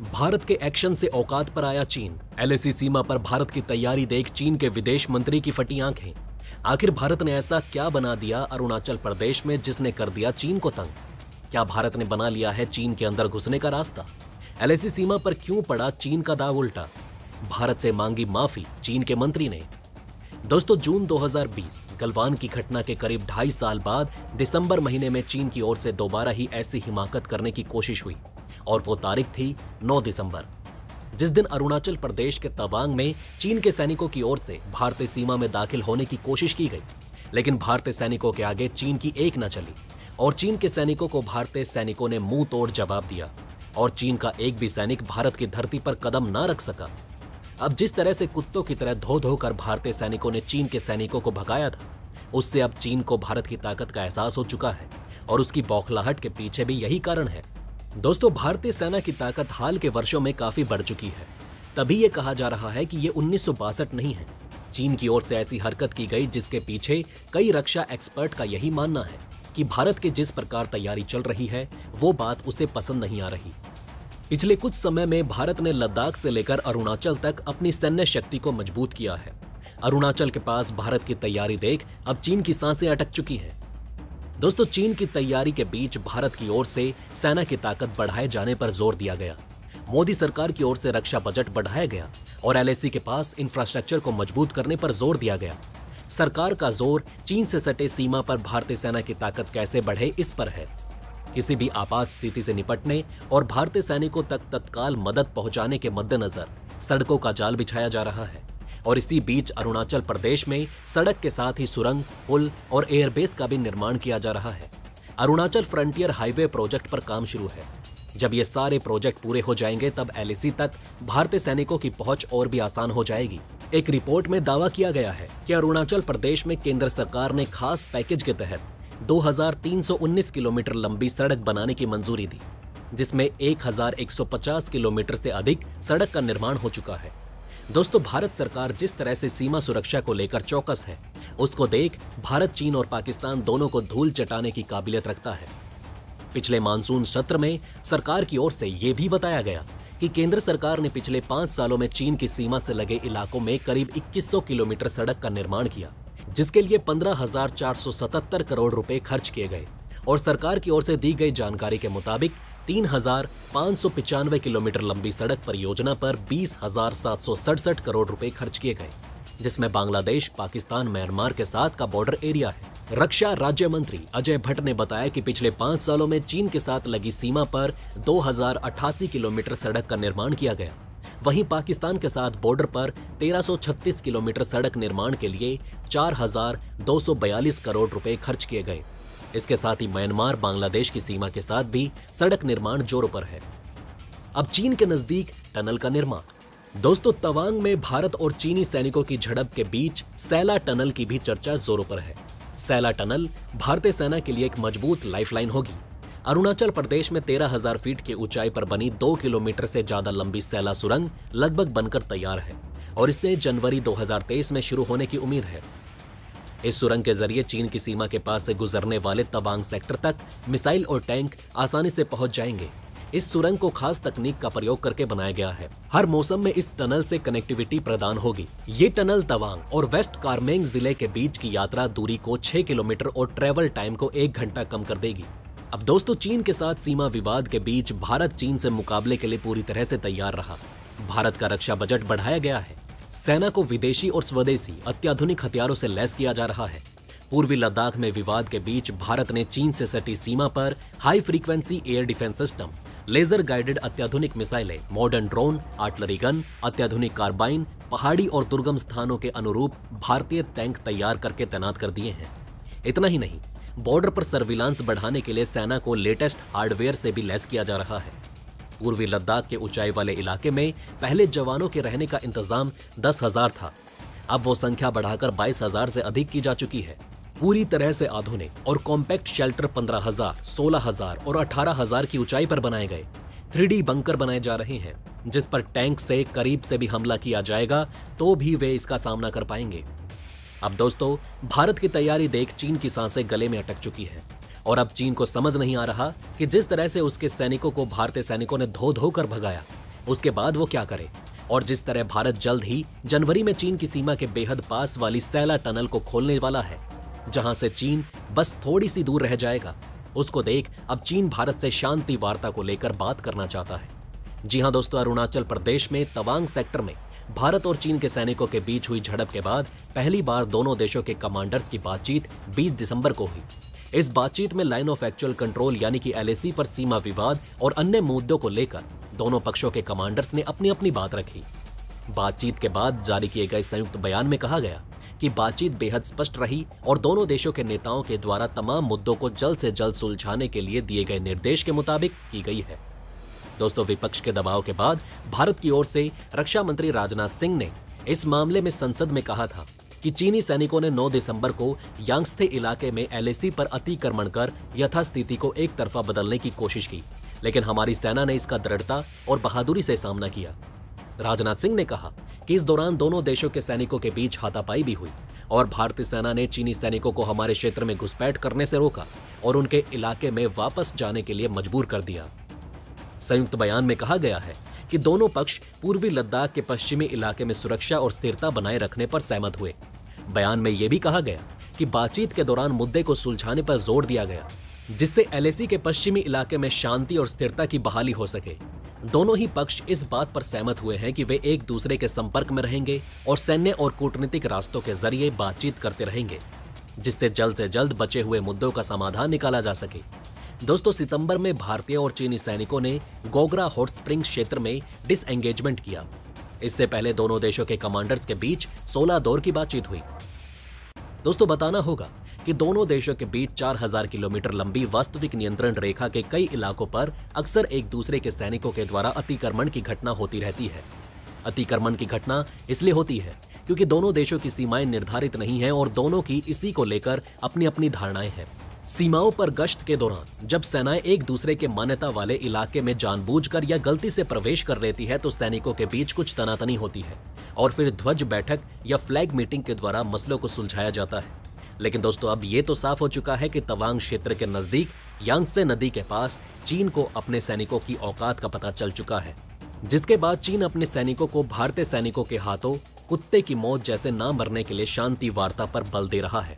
भारत के एक्शन से औकात पर आया चीन। एलएसी सीमा पर भारत की तैयारी देख चीन के विदेश मंत्री की फटी आंखें। आखिर भारत ने ऐसा क्या बना दिया अरुणाचल प्रदेश में जिसने कर दिया चीन को तंग? क्या भारत ने बना लिया है चीन के अंदर घुसने का रास्ता? एलएसी सीमा पर क्यों पड़ा चीन का दाव उल्टा? भारत से मांगी माफी चीन के मंत्री ने। दोस्तों, जून 2020 गलवान की घटना के करीब 2.5 साल बाद दिसंबर महीने में चीन की ओर से दोबारा ही ऐसी हिमाकत करने की कोशिश हुई और वो तारीख थी 9 दिसंबर, जिस दिन अरुणाचल प्रदेश के तवांग में चीन के सैनिकों की ओर से भारतीय सीमा में दाखिल होने की कोशिश की गई। लेकिन भारतीय सैनिकों के आगे चीन की एक न चली और चीन के सैनिकों को भारतीय सैनिकों ने मुंह तोड़ जवाब दिया और चीन का एक भी सैनिक भारत की धरती पर कदम ना रख सका। अब जिस तरह से कुत्तों की तरह धो धो कर भारतीय सैनिकों ने चीन के सैनिकों को भगाया था, उससे अब चीन को भारत की ताकत का एहसास हो चुका है और उसकी बौखलाहट के पीछे भी यही कारण है। दोस्तों, भारतीय सेना की ताकत हाल के वर्षों में काफी बढ़ चुकी है। तभी ये कहा जा रहा है कि ये 1962 नहीं है। चीन की ओर से ऐसी हरकत की गई जिसके पीछे कई रक्षा एक्सपर्ट का यही मानना है कि भारत की जिस प्रकार तैयारी चल रही है वो बात उसे पसंद नहीं आ रही। पिछले कुछ समय में भारत ने लद्दाख से लेकर अरुणाचल तक अपनी सैन्य शक्ति को मजबूत किया है। अरुणाचल के पास भारत की तैयारी देख अब चीन की सांसें अटक चुकी हैं। दोस्तों, चीन की तैयारी के बीच भारत की ओर से सेना की ताकत बढ़ाए जाने पर जोर दिया गया। मोदी सरकार की ओर से रक्षा बजट बढ़ाया गया और एलएसी के पास इंफ्रास्ट्रक्चर को मजबूत करने पर जोर दिया गया। सरकार का जोर चीन से सटे सीमा पर भारतीय सेना की ताकत कैसे बढ़े इस पर है। किसी भी आपात स्थिति से निपटने और भारतीय सैनिकों तक तत्काल मदद पहुंचाने के मद्देनजर सड़कों का जाल बिछाया जा रहा है और इसी बीच अरुणाचल प्रदेश में सड़क के साथ ही सुरंग, पुल और एयरबेस का भी निर्माण किया जा रहा है। अरुणाचल फ्रंटियर हाईवे प्रोजेक्ट पर काम शुरू है। जब ये सारे प्रोजेक्ट पूरे हो जाएंगे तब एलएसी तक भारतीय सैनिकों की पहुंच और भी आसान हो जाएगी। एक रिपोर्ट में दावा किया गया है कि अरुणाचल प्रदेश में केंद्र सरकार ने खास पैकेज के तहत 2319 किलोमीटर लंबी सड़क बनाने की मंजूरी दी, जिसमें 1150 किलोमीटर से अधिक सड़क का निर्माण हो चुका है। दोस्तों, भारत सरकार जिस तरह से सीमा सुरक्षा को लेकर चौकस है, उसको देख भारत, चीन और पाकिस्तान दोनों को धूल चटाने की काबिलियत रखता है। पिछले मानसून सत्र में सरकार की ओर से यह भी बताया गया कि केंद्र सरकार ने पिछले 5 सालों में चीन की सीमा से लगे इलाकों में करीब 2100 किलोमीटर सड़क का निर्माण किया, जिसके लिए 15,477 करोड़ रुपए खर्च किए गए और सरकार की ओर से दी गई जानकारी के मुताबिक 3,595 किलोमीटर लंबी सड़क परियोजना पर 20,767 करोड़ रुपए खर्च किए गए, जिसमें बांग्लादेश, पाकिस्तान, म्यांमार के साथ का बॉर्डर एरिया है। रक्षा राज्य मंत्री अजय भट्ट ने बताया कि पिछले 5 सालों में चीन के साथ लगी सीमा पर 2088 किलोमीटर सड़क का निर्माण किया गया। वहीं पाकिस्तान के साथ बॉर्डर पर 1336 किलोमीटर सड़क निर्माण के लिए 4,242 करोड़ रुपए खर्च किए गए। इसके साथ ही म्यांमार, बांग्लादेश की सीमा के साथ भी सड़क निर्माण जोरों पर है। अब चीन के नजदीक टनल का निर्माण। दोस्तों, तवांग में भारत और चीनी सैनिकों की झड़प के बीच सैला टनल की भी चर्चा जोरों पर है। सैला टनल भारतीय सेना के लिए एक मजबूत लाइफलाइन होगी। अरुणाचल प्रदेश में 13,000 फीट की ऊंचाई पर बनी 2 किलोमीटर से ज्यादा लंबी सैला सुरंग लगभग बनकर तैयार है और इसे जनवरी 2023 में शुरू होने की उम्मीद है। इस सुरंग के जरिए चीन की सीमा के पास से गुजरने वाले तवांग सेक्टर तक मिसाइल और टैंक आसानी से पहुंच जाएंगे। इस सुरंग को खास तकनीक का प्रयोग करके बनाया गया है। हर मौसम में इस टनल से कनेक्टिविटी प्रदान होगी। ये टनल तवांग और वेस्ट कामेंग जिले के बीच की यात्रा दूरी को 6 किलोमीटर और ट्रेवल टाइम को 1 घंटा कम कर देगी। अब दोस्तों, चीन के साथ सीमा विवाद के बीच भारत चीन से मुकाबले के लिए पूरी तरह से तैयार रहा। भारत का रक्षा बजट बढ़ाया गया है। सेना को विदेशी और स्वदेशी अत्याधुनिक हथियारों से लैस किया जा रहा है। पूर्वी लद्दाख में विवाद के बीच भारत ने चीन से सटी सीमा पर high frequency air defence system, laser guided अत्याधुनिक मिसाइलें, मॉडर्न ड्रोन, आर्टिलरी गन, अत्याधुनिक कार्बाइन, पहाड़ी और दुर्गम स्थानों के अनुरूप भारतीय टैंक तैयार करके तैनात कर दिए हैं। इतना ही नहीं, बॉर्डर पर सर्विलांस बढ़ाने के लिए सेना को लेटेस्ट हार्डवेयर से भी लैस किया जा रहा है। पूर्वी लद्दाख के ऊंचाई वाले इलाके में पहले जवानों के रहने का इंतजाम 10,000 था। अब वो संख्या बढ़ाकर 22,000 से अधिक की जा चुकी है। पूरी तरह से आधुनिक और कॉम्पैक्ट शेल्टर 15,000, 16,000 और 18,000 की ऊंचाई पर बनाए गए 3D बंकर बनाए जा रहे हैं, जिस पर टैंक से करीब से भी हमला किया जाएगा तो भी वे इसका सामना कर पाएंगे। अब दोस्तों, भारत की तैयारी देख चीन की सांसें गले में अटक चुकी है और अब चीन को समझ नहीं आ रहा कि जिस तरह से उसके सैनिकों को भारतीय सैनिकों ने धो धो कर भगाया, उसके बाद वो क्या करे, और जिस तरह भारत जल्द ही जनवरी में चीन की सीमा के बेहद पास वाली सैला टनल को खोलने वाला है, जहां से चीन बस थोड़ी सी दूर रह जाएगा, उसको देख अब चीन भारत से शांति वार्ता को लेकर बात करना चाहता है। जी हां दोस्तों, अरुणाचल प्रदेश में तवांग सेक्टर में भारत और चीन के सैनिकों के बीच हुई झड़प के बाद पहली बार दोनों देशों के कमांडर्स की बातचीत 20 दिसंबर को हुई। इस बातचीत में लाइन ऑफ एक्चुअल कंट्रोल यानी कि LAC पर सीमा विवाद और अन्य मुद्दों को लेकर दोनों पक्षों के कमांडर्स ने अपनी अपनी बात रखी। बातचीत के बाद जारी किए गए संयुक्त बयान में कहा गया कि बातचीत बेहद स्पष्ट रही और दोनों देशों के नेताओं के द्वारा तमाम मुद्दों को जल्द से जल्द सुलझाने के लिए दिए गए निर्देश के मुताबिक की गई है। दोस्तों, विपक्ष के दबाव के बाद भारत की ओर से रक्षा मंत्री राजनाथ सिंह ने इस मामले में संसद में कहा था कि चीनी सैनिकों ने 9 दिसंबर को यांगत्से इलाके में LAC पर अतिक्रमण कर यथास्थिति को एक तरफा बदलने की कोशिश की, लेकिन हमारी सेना ने इसका दृढ़ता और बहादुरी से सामना किया। राजनाथ सिंह ने कहा कि इस दौरान दोनों देशों के सैनिकों के बीच हाथापाई भी हुई और भारतीय सेना ने चीनी सैनिकों को हमारे क्षेत्र में घुसपैठ करने से रोका और उनके इलाके में वापस जाने के लिए मजबूर कर दिया। संयुक्त बयान में कहा गया है कि दोनों पक्ष पूर्वी लद्दाख के पश्चिमी इलाके में सुरक्षा और स्थिरता बनाए रखने पर सहमत हुए। बयान में यह भी कहा गया कि बातचीत के दौरान मुद्दे को सुलझाने पर जोर दिया गया, जिससे LAC के पश्चिमी इलाके में शांति और स्थिरता की बहाली हो सके। दोनों ही पक्ष इस बात पर सहमत हुए हैं कि वे एक दूसरे के संपर्क में रहेंगे और सैन्य और कूटनीतिक रास्तों के जरिए बातचीत करते रहेंगे, जिससे जल्द से जल्द बचे हुए मुद्दों का समाधान निकाला जा सके। दोस्तों, सितंबर में भारतीय और चीनी सैनिकों ने गोगरा हॉट स्प्रिंग क्षेत्र में डिसएंगेजमेंट किया। इससे पहले दोनों देशों के कमांडर्स के बीच 16 दौर की बातचीत हुई। दोस्तों, बताना होगा कि दोनों देशों के बीच 4000 किलोमीटर लंबी वास्तविक नियंत्रण रेखा के कई इलाकों पर अक्सर एक दूसरे के सैनिकों के द्वारा अतिक्रमण की घटना होती रहती है। अतिक्रमण की घटना इसलिए होती है क्योंकि दोनों देशों की सीमाएं निर्धारित नहीं हैं और दोनों की इसी को लेकर अपनी अपनी धारणाएं हैं। सीमाओं पर गश्त के दौरान जब सेनाएं एक दूसरे के मान्यता वाले इलाके में जानबूझकर या गलती से प्रवेश कर लेती है तो सैनिकों के बीच कुछ तनातनी होती है और फिर ध्वज बैठक या फ्लैग मीटिंग के द्वारा मसलों को सुलझाया जाता है। लेकिन दोस्तों, अब ये तो साफ हो चुका है कि तवांग क्षेत्र के नजदीक यांगत्से नदी के पास चीन को अपने सैनिकों की औकात का पता चल चुका है, जिसके बाद चीन अपने सैनिकों को भारतीय सैनिकों के हाथों कुत्ते की मौत जैसे ना मरने के लिए शांति वार्ता पर बल दे रहा है।